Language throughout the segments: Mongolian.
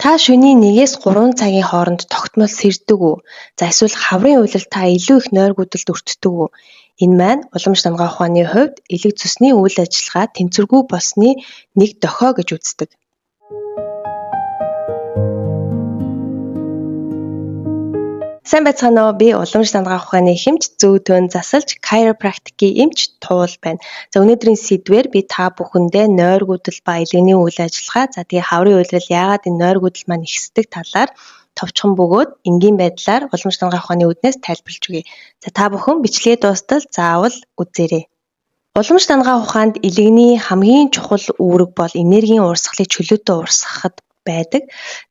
Та шөнийн 1-3 цагийн хооронд тогтмол сэрдэг үү? За эсвэл хаврын үйлрэл та илүү их нойргуудалд өртдөг үү? Энэ маань уламж дамгаа ухааны хувьд элэг цусны үйл ажиллагаа тэнцвэргүй болсны нэг дохио гэж үздэг. Сайн байцгаана уу? Би уламж дамгаа ухааны хэмж зөв төн засалж chiropractic-ийн эмч Туул байна. За өнөөдрийн сэдвээр би та бүхэндээ нойргуудал ба элэгний үйл ажиллагаа, за тэгээ хаврын үйлрэл яагаад энэ нойргуудал маань ихсдэг талаар товчхон бөгөөд энгийн байдлаар уламж дамгаа ухааны үднээс тайлбарлаж өгье. За та бүхэн бичлэгээ дуустал заавал үзээрэй. Уламж дамгаа ухаанд элэгний хамгийн чухал үүрэг бол энергийн урсгалыг чөлөөтэй урсгахад байдаг.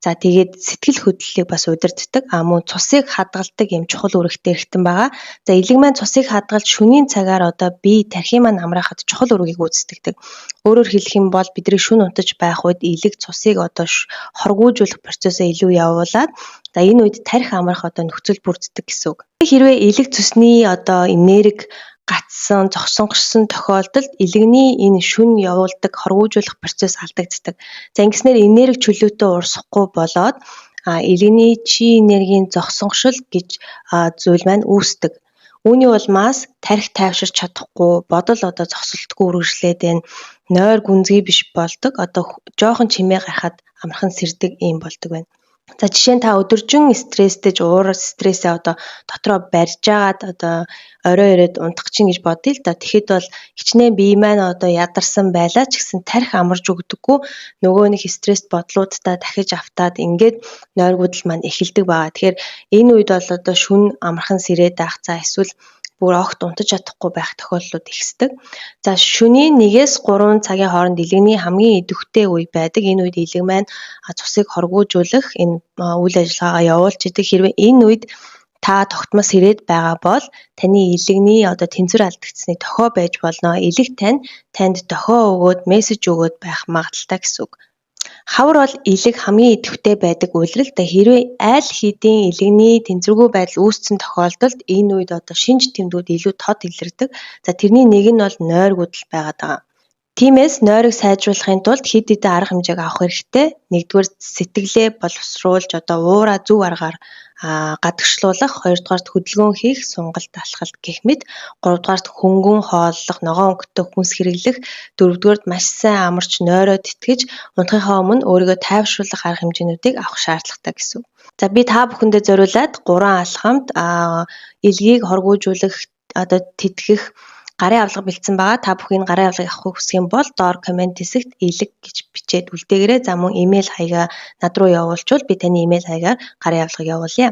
За тэгээд сэтгэл хөдлөлийг бас удирддаг. Мөн цусыг хадгалдаг юм чухал үүрэгтэй эргэтэн байгаа. За элэг маань цусыг хадгалж шөнийн цагаар бие тархин маань амраахад чухал үүргийг гүйцэтгэдэг. Өөрөөр хэлэх юм бол бидний шөнө унтаж байх үед элэг цусыг хоргуулжуулах процессыг илүү явуулаад энэ үед тархи амрах нөхцөл бүрддэг гэсэн үг. Хэрвээ элэг цусны энерги гацсан, зогсонгорсон тохиолдолд элэгний энэ шүн явуулдаг хоргуулжуулах процесс алдагддаг. За ингэснээр энерги чөлөөтэй урсахгүй болоод элэгний чи энергийн зогсонгошил гэж зүйл маань үүсдэг. Үүний улмаас тархи тайвширч чадахгүй, бодол зогсолтгүй үргэлжлээд байна. Нойр гүнзгий биш болдог. Жоохон чимээ гарахад амархан сэрдэг юм болдог байна. За жишээ нь та өдөржин стресстэй уур стрессээ дотроо барьж агаад орой ирээд унтах чинь гэж бодъё л да. Тэгэхэд бол хичнээн бие маань ядарсан байлаа ч гэсэн тархи амарж өгдөггүй, нөгөө нэг стресс бодлуудтай дахиж автаад ингээд нойргуудал маань эхэлдэг байгаа. Тэгэхээр энэ үед бол шүн амархан сэрээд байх, за эсвэл бүр огт унтаж чадахгүй байх тохиолдлууд ихсдэг. За шөнийн 1-3 цагийн хооронд элэгний хамгийн идэвхтэй үе байдаг. Энэ үед элэг маань цусыг хоргуулжуулах энэ үйл ажиллагаагаа явуулж идэг. Хэрвээ энэ үед та тогтмол сэрээд байгаа бол таны элэгний тэнцвэр алдагдсны дохио байж болно. Элэг танд дохио өгөөд мессеж өгөөд байх магадaltaй гэсэн үг. Хавар бол элэг хамгийн идэвхтэй байдаг үйлрэл. Хэрвээ аль хэдийн элэгний тэнцвэргүй байдал үүссэн тохиолдолд энэ үед шинж тэмдгүүд илүү тод илэрдэг. За тэрний нэг нь бол нойргуудал байгаад байгаа. Тиймээс нойрыг сайжруулахын тулд хэд хэдэн арга хэмжээг авах хэрэгтэй. Нэгдүгээр сэтгэлээ боловсруулж уураа зөв аргаар гадагшлуулах, хоёрдугаарт хөдөлгөөн хийх, сонголт алхалт гэх мэт, гуравдугаарт хөнгөн хооллох, ногоон өнгөтэй хүнс хэрэглэх, дөрөвдүгээрт маш сайн амарч нойроо тэтгэж, унтахынхаа өмнө өөрийгөө тайвшруулах арга хэмжээнүүдийг авах шаардлагатай гэсэн. За би та бүхэндээ зориулаад 3 алхамд элгийг хоргуулжуулах, тэтгэх гарын авлага бэлдсэн байгаа. Та бүхэн гарын авлагыг авахыг хүсэх юм бол доор комент хэсэгт элэг гэж бичээд үлдээгээрэй. За мөн имэйл хаягаа над руу явуулчвал би таны имэйл хаягаар гарын авлагыг явуулъя.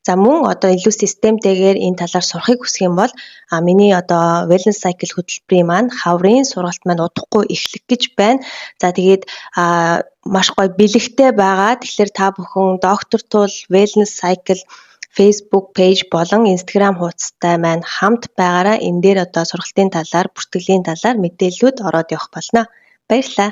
За мөн илүү системтэйгээр энэ талаар сурахыг хүсэх юм бол миний wellness cycle хөтөлбөрийн маань хаврын сургалт маань удахгүй эхлэх гэж байна. За тэгээд маш гоё бэлэгтэй байгаа. Тэгэхээр та бүхэн доктор Туул wellness cycle Facebook пэйж болон Instagram хуудастай маань хамт байгаараа энэ дээр сургалтын талаар, бүртгэлийн талаар мэдээллүүд ороод явах болно. Баярлалаа.